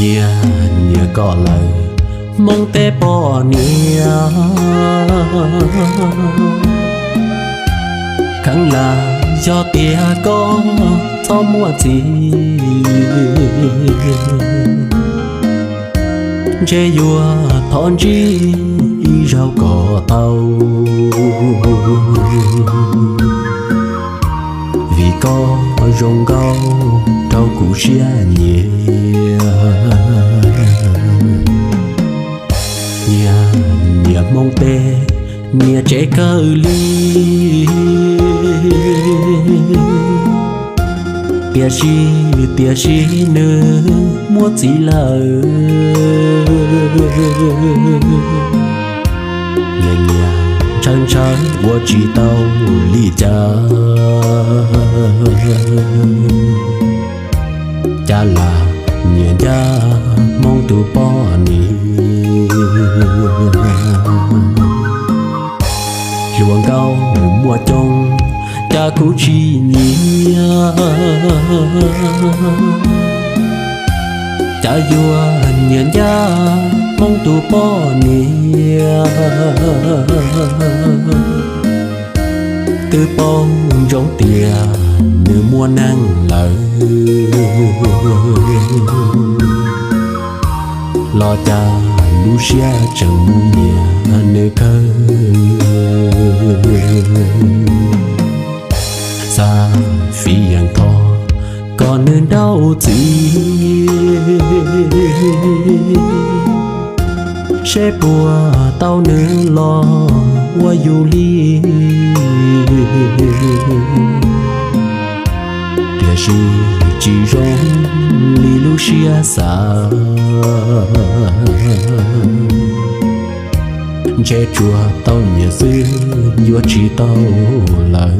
nhia nhia có lời mong té bỏ nia khẳng là do tia có cho mua gì chế vua thon chi rau cỏ tàu vì có rong gao trâu củ xia nhẹ nhà nhà mong tê nhà trẻ cơ ly tia chi nữa mua gì lời nhà nhà trăng trắng của chỉ tàu ly cha là nhà cha mong tu bỏ ni luồng cao mùa trong cha cũng chỉ nhia cha vua nhận cha mong tu bỏ nia từ bông rong tia nửa mùa nắng lỡ lo cha Lucia chẳng mu nhà nơi khơi xa phi yang thọ còn nơi đâu gì sẽ bùa tao nữa lo qua du li tia si chỉ rong li Lucia xa che chùa tao nhà xưa vua chỉ tao lời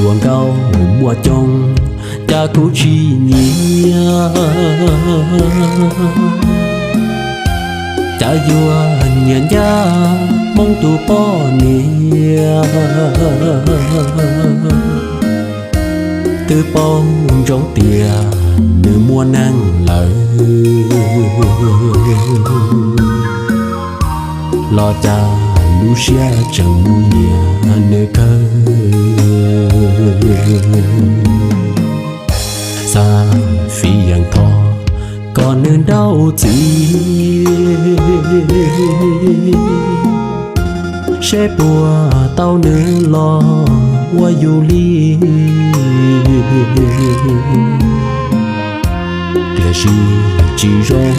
luồng cao mùa trong cha cũng chỉ nhia cha vua nhận cha mong tu bỏ nia từ bông rong tia nửa mùa nắng lỡ lo cha Lucia chẳng mu nhà nơi khơi xa phi yang thọ còn nơi đâu gì sẽ bùa tao nữa lo qua du li tia si chỉ rong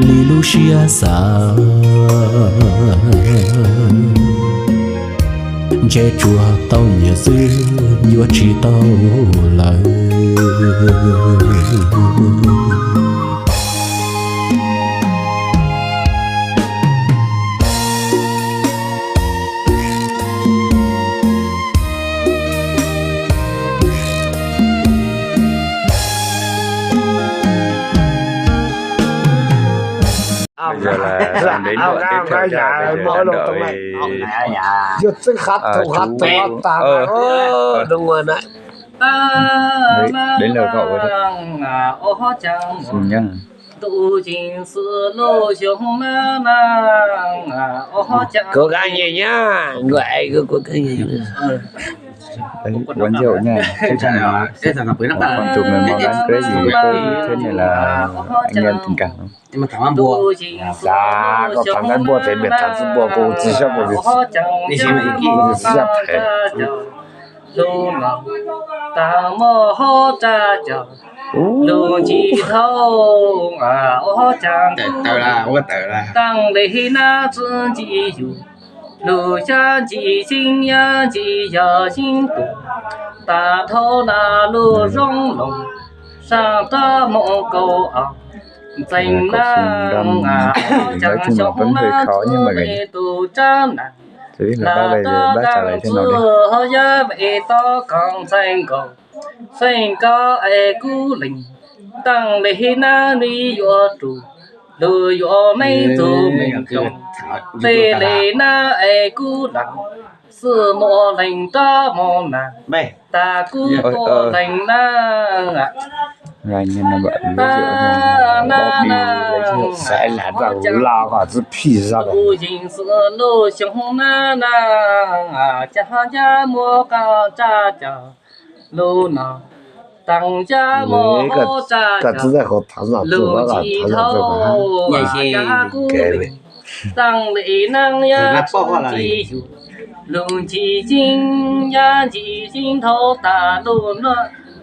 li Lucia xa che chùa tao nhà xưa vua chỉ tao lời bây giờ là đến đoạn tiếp theo cha bây giờ đợi giật sức khát thùng khát thùng tàn đúng rồi đấy đến lời cậu rồi đấy nhân cố gắng gì nhá vậy cố gắng gì đấy quán rượu nha cái thằng gặp với nó còn chụp mình món ăn cái gì thế này là anh em tình cảm không? nhưng mà cảm ơn bùa dạ có thằng ăn bùa thì biết thằng giúp bùa cô chỉ cho bùa đi xem gì kia sắp thế ta mơ hô cha chờ lu chi thâu ô cha tự là không có tự là tăng để na zhi ji yu 路下几心呀几呀心多，大头那路融龙，上大蒙狗啊。Dành năng chẳng sống na về tu cha nà là ta đang chưa hơi giá về to còn xanh có ai cú linh tăng lệ na đi vô trụ lừa vô mấy tụ mình trồng về lệ na ai cú lặng sự mò lành ta mò nà ta cú to lành na Rồi nhìn là bạn lấy rượu bỏ đi sẽ là vào lao vào cái phi ra rồi. Cả thứ này họ thắng là chủ đó là thắng là chủ nhảy gì kể đi. Tăng lệ năng ya chỉ lùng chỉ chính ya chỉ chính thâu ta lùng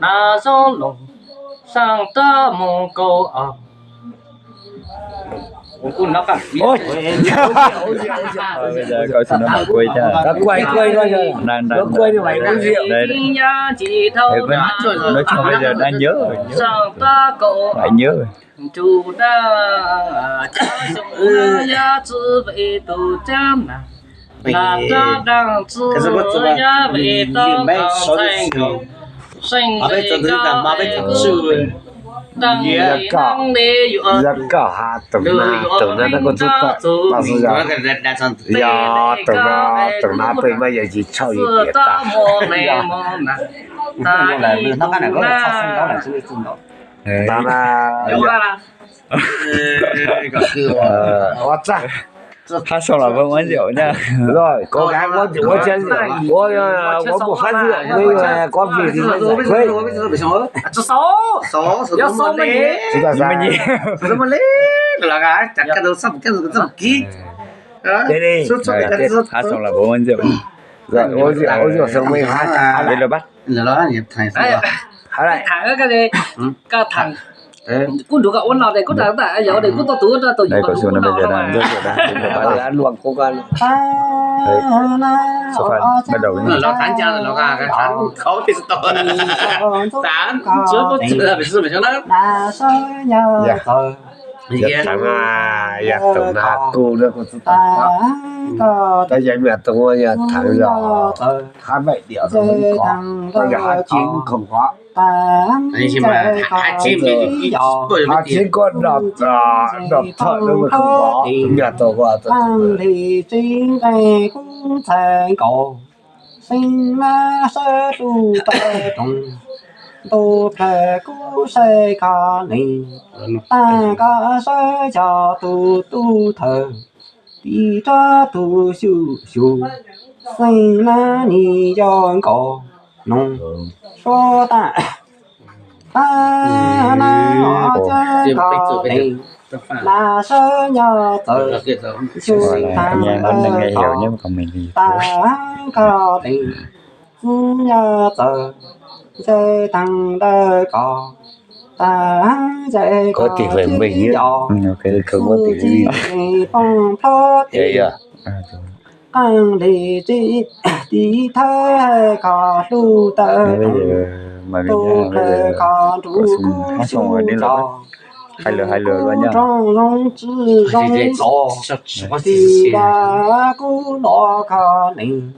na song lùng sang ta mong cầu à. Cũng nó cả. Ôi. Bây giờ coi xin nó mà quay cho. Đã quay coi Đang quay như vậy uống rượu. Đây. Nói chung bây giờ đang nhớ rồi. Sang ta cầu Lại nhớ rồi. chủ đã cha sống ya chữ về tu chăm na. Là ta đang chữ ya về ta cầu thành cầu. Sinh về cao về cư tăng lệ năng lệ Giá cả hạ tầng na nó có chút tọa. Bà sư giáo. Dạ tầng na tôi bây giờ chỉ cho ý tiết ta. nó cái này có là phát sinh đó là sự tình đó Ta là hóa ra. Hát xong là vẫn uống rượu nha. Rồi, cố gắng có chén rượu. Có một phát rượu nhưng mà có việc thì mới giải quyết. Số mà nhé. Chúng ta ra. số mà lấy là cái chặt cái đầu sắp cái đầu kỹ Thế đi. Hát xong là vẫn uống rượu. Rồi, uống rượu xong mới hát. Đây là bắt. là nó nhập thành Hát lại. Thằng cái gì? Cái thằng cũng được cái ôn nào đây cũng đã tại giờ đây cũng to tuổi ra tôi Đây có xuống nó bây giờ đang rất là đang Đã luộc cô con. số phận bắt đầu là nó thắng cha là nó cái thắng khó thì to thắng chưa có chữ là phải cho nó dạ tổng là cô đó của chúng ta ta dạy mẹ tổng là thằng giờ hai bảy điểm rồi mới có giờ hai chín không có anh chị mà hai chim hai chín con đập thợ nó mà không có nhà tổ qua tổ thì chính đây cũng thành cổ sinh ma sơ tu tệ tùng tu thể cú xây ca ni ta ca sơ cho tu thờ đi cho tu siêu siêu sinh ma ni cho cổ nông số ta na họ chơi ca ni là sơ nhờ tự gọi là anh em vẫn đang nghe hiểu nhưng mà còn mình thì ta có đi nhờ tự chơi tăng đời có tỷ lệ mình nhé. ok không có tỷ lệ phong thốt Vậy à? tăng đi đi thay có tu tờ bây giờ mà tu mình bây tờ giờ có tu hát xong rồi đến lúc hai lừa luôn nha thì đã cú nó có nình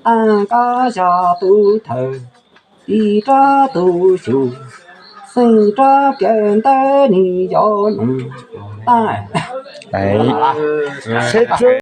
ta có cho tu thờ đi cho tu chủ sinh cho kiện tế ni cho nùng ta đấy